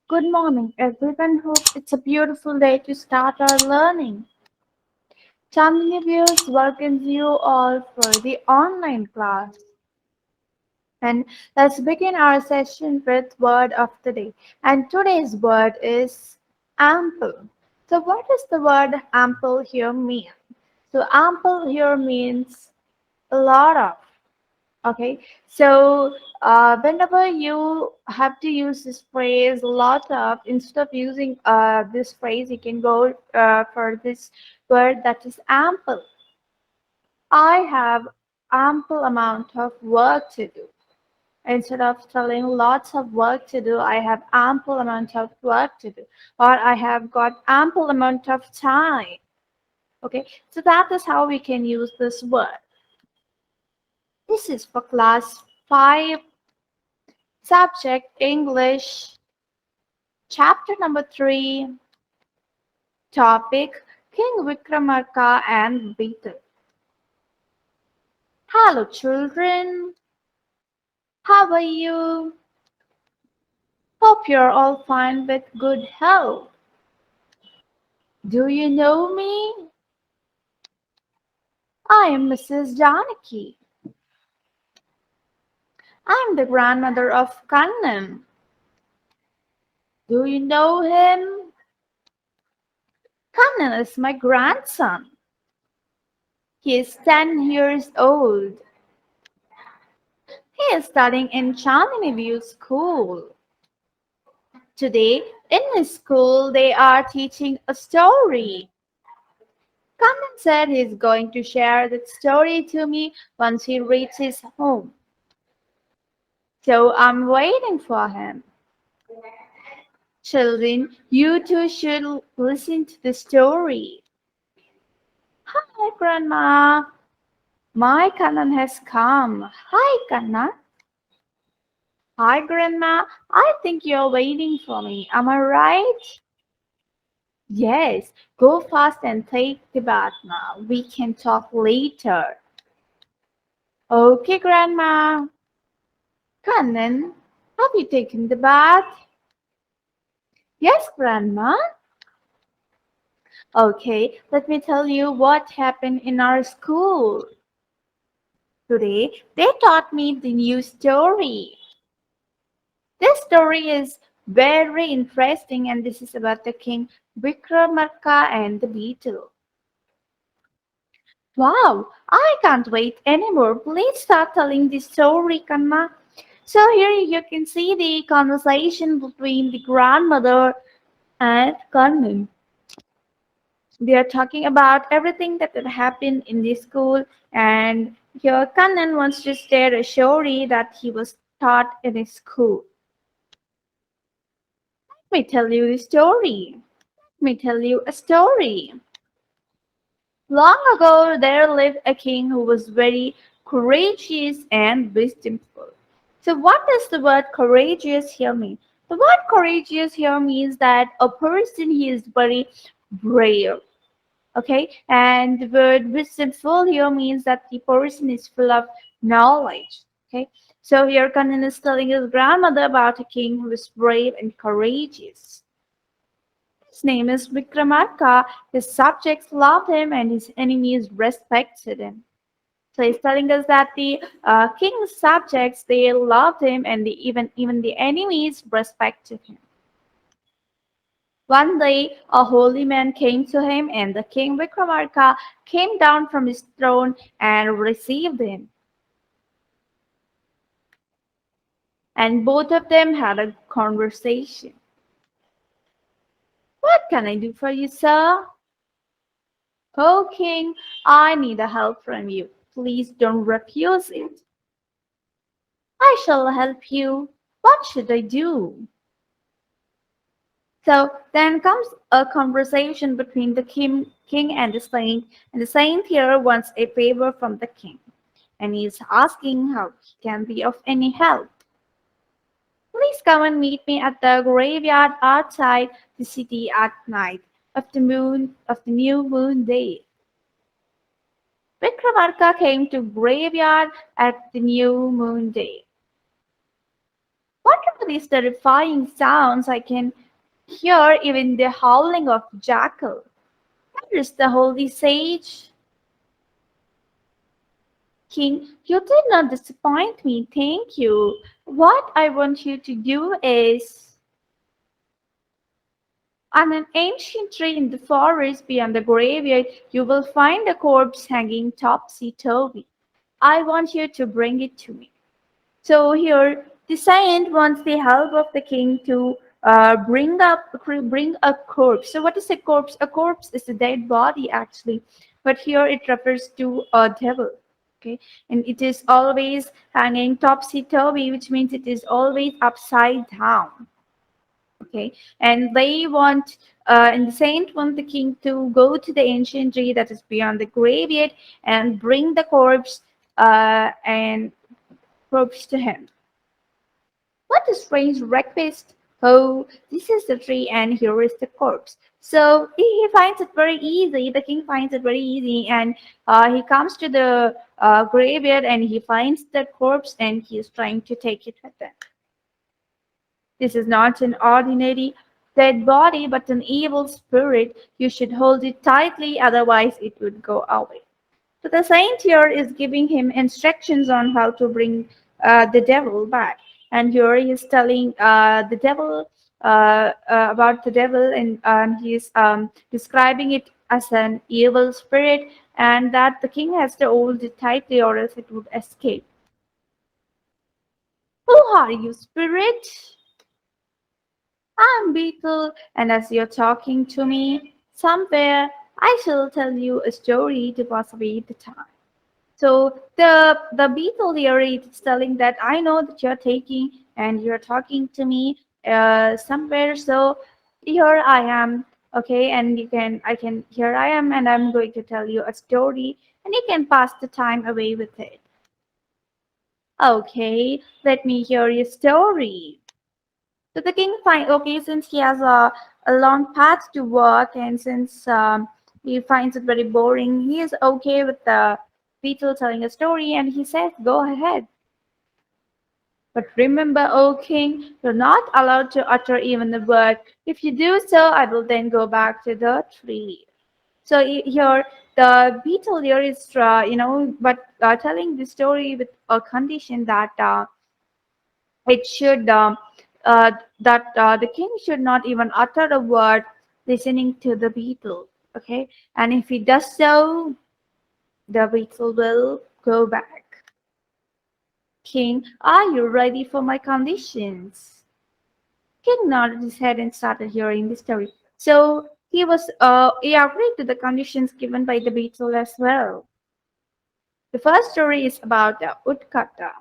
Good morning, everyone. Hope it's a beautiful day to start our learning. Chandni viewers welcomes you all for the online class. And let's begin our session with word of the day. And today's word is ample. So what does the word ample here mean? So ample here means a lot of. Okay, so whenever you have to use this phrase lot of, instead of using this phrase, you can go for this word that is ample. I have ample amount of work to do. Instead of telling lots of work to do, I have ample amount of work to do, or I have got ample amount of time. Okay, so that is how we can use this word. This is for class 5 subject English, chapter number 3, topic King Vikramarka and Betal. Hello, children. How are you? Hope you're all fine with good health. Do you know me? I am Mrs. Janaki. I'm the grandmother of Kannan. Do you know him? Kannan is my grandson. He is 10 years old. He is studying in Chandni View School. Today, in his school, they are teaching a story. Kannan said he's going to share that story to me once he reaches home. So I'm waiting for him. Children, you too should listen to the story. Hi, Grandma. My Kannan has come. Hi, Kannan. Hi, Grandma. I think you're waiting for me. Am I right? Yes, go fast and take the bath now. We can talk later. Okay, Grandma. Kannan, have you taken the bath? Yes, Grandma. Okay, let me tell you what happened in our school. Today, they taught me the new story. This story is very interesting, and this is about the king Vikramarka and the beetle. Wow, I can't wait anymore. Please start telling the story, Kanna. So here you can see the conversation between the grandmother and Kannan. They are talking about everything that had happened in the school, and here Kannan wants to share a story that he was taught in his school. Let me tell you the story. Let me tell you a story. Long ago, there lived a king who was very courageous and wisdomful. So, what does the word courageous here mean? The word courageous here means that a person he is very brave. Okay, and the word wisdomful here means that the person is full of knowledge. Okay, so here Kannan is telling his grandmother about a king who is brave and courageous. His name is Vikramarka. His subjects loved him and his enemies respected him. So he's telling us that the king's subjects they loved him and even the enemies respected him. One day a holy man came to him and the king Vikramarka came down from his throne and received him. And both of them had a conversation. What can I do for you, sir? Oh, king, I need a help from you. Please don't refuse it. I shall help you. What should I do? So then comes a conversation between the king and the saint, and the saint here wants a favor from the king, and he is asking how he can be of any help. Please come and meet me at the graveyard outside the city at night of the new moon day. Vikramarka came to graveyard at the new moon day. What are these terrifying sounds? I can hear even the howling of jackal. Where is the holy sage? King, you did not disappoint me, thank you. What I want you to do is, on an ancient tree in the forest beyond the graveyard, you will find a corpse hanging topsy-turvy. I want you to bring it to me. So here, the saint wants the help of the king to bring a corpse. So what is a corpse? A corpse is a dead body actually, but here it refers to a devil. Okay, and it is always hanging topsy-turvy, which means it is always upside down. Okay, and they want and the saint want the king to go to the ancient tree that is beyond the graveyard and bring the and corpse to him. What a strange request! Oh, this is the tree and here is the corpse. So he finds it very easy. The king finds it very easy, and he comes to the graveyard and he finds the corpse and he is trying to take it with him. This is not an ordinary dead body, but an evil spirit. You should hold it tightly, otherwise it would go away. So the saint here is giving him instructions on how to bring the devil back. And here he is telling the devil about the devil, and he is describing it as an evil spirit, and that the king has to hold it tightly or else it would escape. Who are you, spirit? I'm Beetle, and as you're talking to me, somewhere I shall tell you a story to pass away the time. So the beetle here is telling that I know that you're taking and you're talking to me somewhere. So here I am, okay, and here I am, and I'm going to tell you a story, and you can pass the time away with it. Okay, let me hear your story. So the king find okay, since he has a long path to walk, and since he finds it very boring, he is okay with the beetle telling a story, and he says, "Go ahead." But remember, O king, you're not allowed to utter even a word. If you do so, I will then go back to the tree. So here, the beetle here is, but telling the story with a condition that it should that the king should not even utter a word listening to the beetle. Okay, and if he does so, the beetle will go back. King, are you ready for my conditions? King nodded his head and started hearing the story. So he agreed to the conditions given by the beetle as well. The first story is about a woodcutter.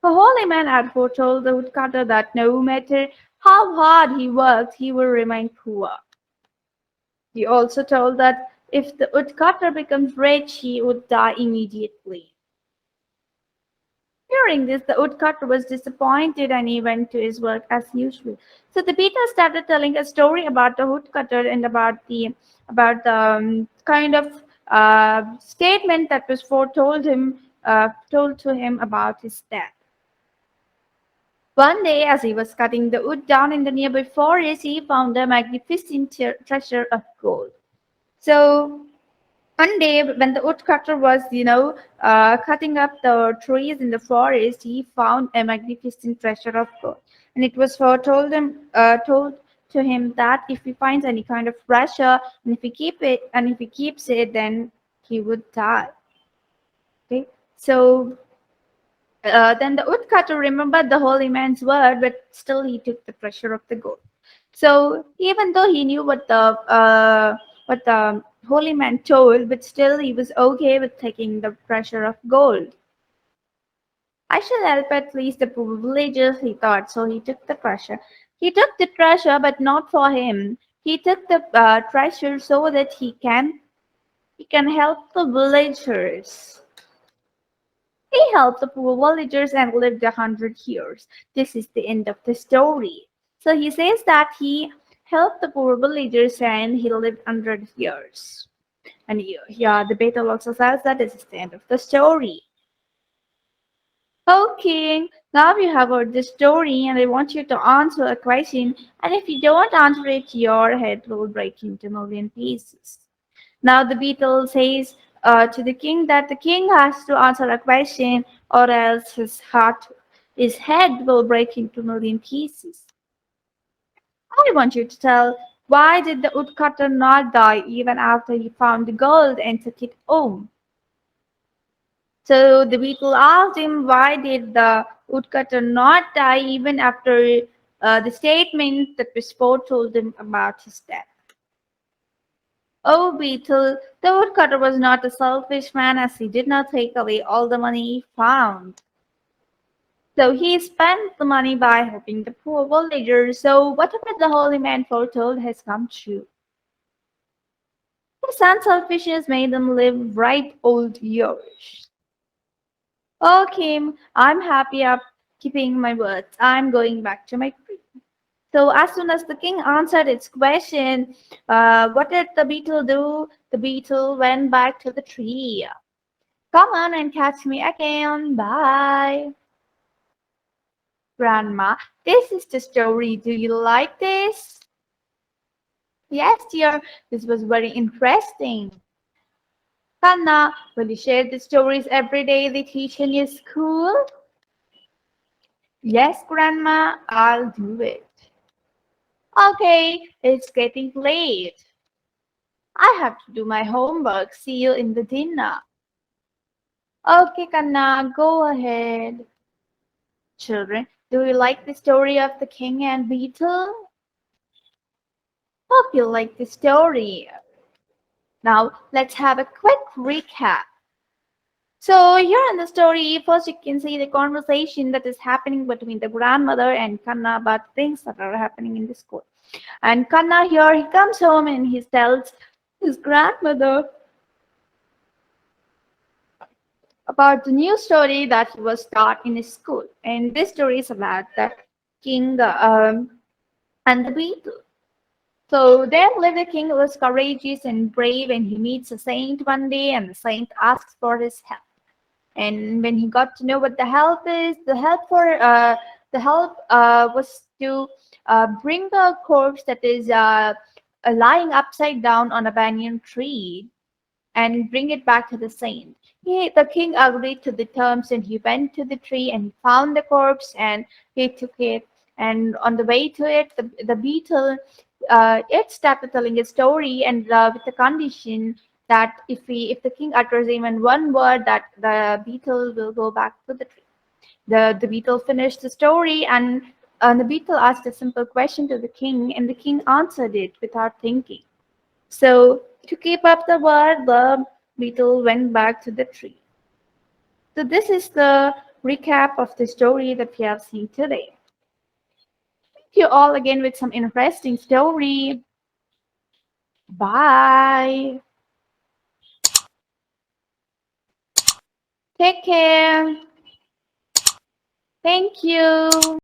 A holy man had foretold the woodcutter that no matter how hard he worked, he would remain poor. He also told that if the woodcutter becomes rich, he would die immediately. Hearing this, the woodcutter was disappointed and he went to his work as usual. So the Peter started telling a story about the woodcutter and about the kind of statement that was told to him about his death. One day, as he was cutting the wood down in the nearby forest, he found a magnificent treasure of gold. So one day, when the woodcutter was, cutting up the trees in the forest, he found a magnificent treasure of gold. And it was told to him that if he finds any kind of treasure, and if he keeps it, then he would die. Okay, so then the woodcutter remembered the holy man's word, but still he took the treasure of the gold. So even though he knew what the holy man told, but still he was okay with taking the treasure of gold. I shall help at least the poor villagers, he thought. So he took the treasure. He took the treasure, but not for him. He took the treasure so that he can help the villagers. He helped the poor villagers and lived 100 years. This is the end of the story. So he says that he helped the poor villagers and he lived 100 years. And yeah, the Betal also says that this is the end of the story. Okay, now you have heard the story and I want you to answer a question, and if you don't answer it, your head will break into a million pieces. Now the beetle says to the king that the king has to answer a question or else his head will break into a million pieces. I want you to tell, why did the woodcutter not die even after he found the gold and took it home? So the beetle asked him, why did the woodcutter not die even after the statement that Whisper told him about his death? Oh, Beetle, the woodcutter was not a selfish man as he did not take away all the money he found. So he spent the money by helping the poor villagers. So whatever the holy man foretold has come true. His unselfishness made them live ripe old years. Oh, Kim, I'm happy up keeping my words. I'm going back to my tree. So as soon as the king answered its question, what did the beetle do? The beetle went back to the tree. Come on and catch me again. Bye. Grandma, this is the story. Do you like this? Yes, dear. This was very interesting. Kanna, will you share the stories every day they teach in your school? Yes, Grandma, I'll do it. Okay, it's getting late. I have to do my homework. See you in the dinner. Okay, Kanna, go ahead. Children, do you like the story of the king and beetle? Hope you like the story. Now, let's have a quick recap. So, here in the story, first you can see the conversation that is happening between the grandmother and Kanna about things that are happening in the school. And Kanna here, he comes home and he tells his grandmother about the new story that he was taught in his school. And this story is about the king and the beetle. So there lived a king who was courageous and brave, and he meets a saint one day, and the saint asks for his help. And when he got to know what the help is, the help was to bring the corpse that is lying upside down on a banyan tree and bring it back to the saint. The king agreed to the terms and he went to the tree and he found the corpse and he took it. And on the way to it, the beetle, it started telling a story and with the condition that if the king utters even one word, that the beetle will go back to the tree. The beetle finished the story and the beetle asked a simple question to the king and the king answered it without thinking. So, to keep up the word, the beetle went back to the tree. So, this is the recap of the story that we have seen today. Thank you all again with some interesting story. Bye. Take care. Thank you.